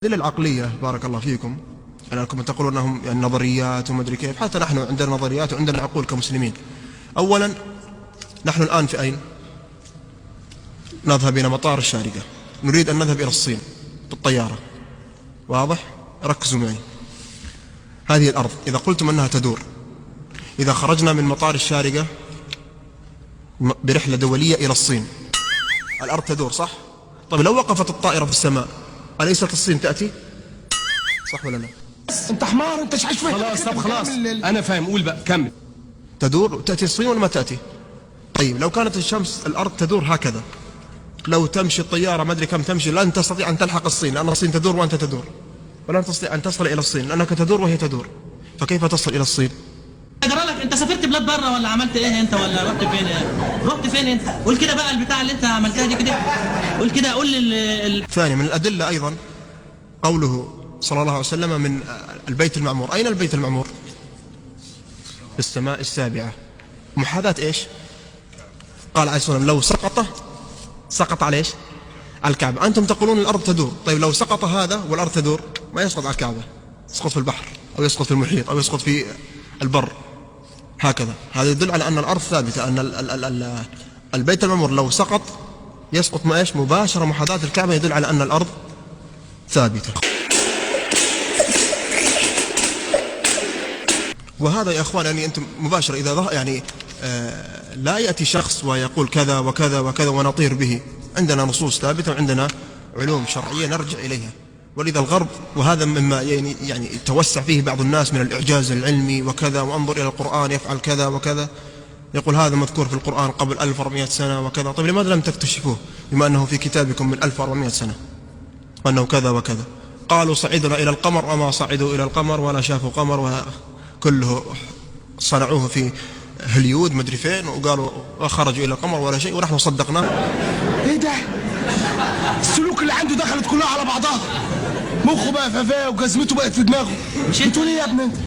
الأدلة العقلية بارك الله فيكم، أنكم تقولون أنهم يعني نظريات وما أدري كيف، حتى نحن عندنا نظريات وعندنا عقول كمسلمين. أولا نحن الآن في أين؟ نذهب إلى مطار الشارقة، نريد أن نذهب إلى الصين بالطيارة، واضح؟ ركزوا معي. هذه الأرض إذا قلتم أنها تدور، إذا خرجنا من مطار الشارقة برحلة دولية إلى الصين، الأرض تدور صح؟ طيب لو وقفت الطائرة في السماء أليست الصين تأتي؟ صح ولا لا؟ انت حمار، انت ايش فاهم؟ خلاص طب خلاص انا فاهم، قول بقى كمل. تدور تأتي الصين ولا ما تأتي؟ طيب لو كانت الشمس الأرض تدور هكذا، لو تمشي الطيارة ما أدري كم تمشي لن تستطيع أن تلحق الصين، لأن الصين تدور وأنت تدور، ولن تستطيع أن تصل إلى الصين لأنك تدور وهي تدور، فكيف تصل إلى الصين؟ أدرى لك أنت سافرت بلاد برا ولا عملت إيه أنت ولا رحت فين؟ رحت فين أنت؟ قول كده بقى البتاع اللي أنت عملتها دي كده، قول كده، قول لي ثاني من الأدلة أيضا قوله صلى الله عليه وسلم من البيت المعمور. أين البيت المعمور؟ في السماء السابعة، محاذاة إيش؟ قال عليه الصلاة والسلام لو سقط على إيش؟ على الكعبة. أنتم تقولون الأرض تدور، طيب لو سقط هذا والأرض تدور ما يسقط على الكعبة، يسقط في البحر أو يسقط في المحيط أو يسقط في البر، هكذا. هذا يدل على أن الأرض ثابتة، أن البيت المعمور لو سقط يسقط ما إيش؟ مباشرة محاذاة الكعبة، يدل على أن الأرض ثابتة. وهذا يا أخوان يعني أنتم مباشرة إذا يعني لا يأتي شخص ويقول كذا وكذا وكذا ونطير به، عندنا نصوص ثابتة وعندنا علوم شرعية نرجع إليها. ولذا الغرب، وهذا مما يعني توسع فيه بعض الناس من الإعجاز العلمي وكذا، وانظر إلى القرآن يفعل كذا وكذا، يقول هذا مذكور في القرآن قبل 1400 سنة وكذا. طيب لماذا لم تكتشفوه بما أنه في كتابكم من 1400 سنة وأنه كذا وكذا؟ قالوا صعدنا إلى القمر وما صعدوا إلى القمر ولا شافوا قمر، وكله صنعوه في هوليود مدري فين، وقالوا وخرجوا إلى القمر ولا شيء، ونحن صدقناه. ايه ده؟ السلوك اللي عنده دخلت كلها على بعضها، مخه بقى ففاه وجزمته بقت في دماغه. مش انتوا ليه يا ابني انت؟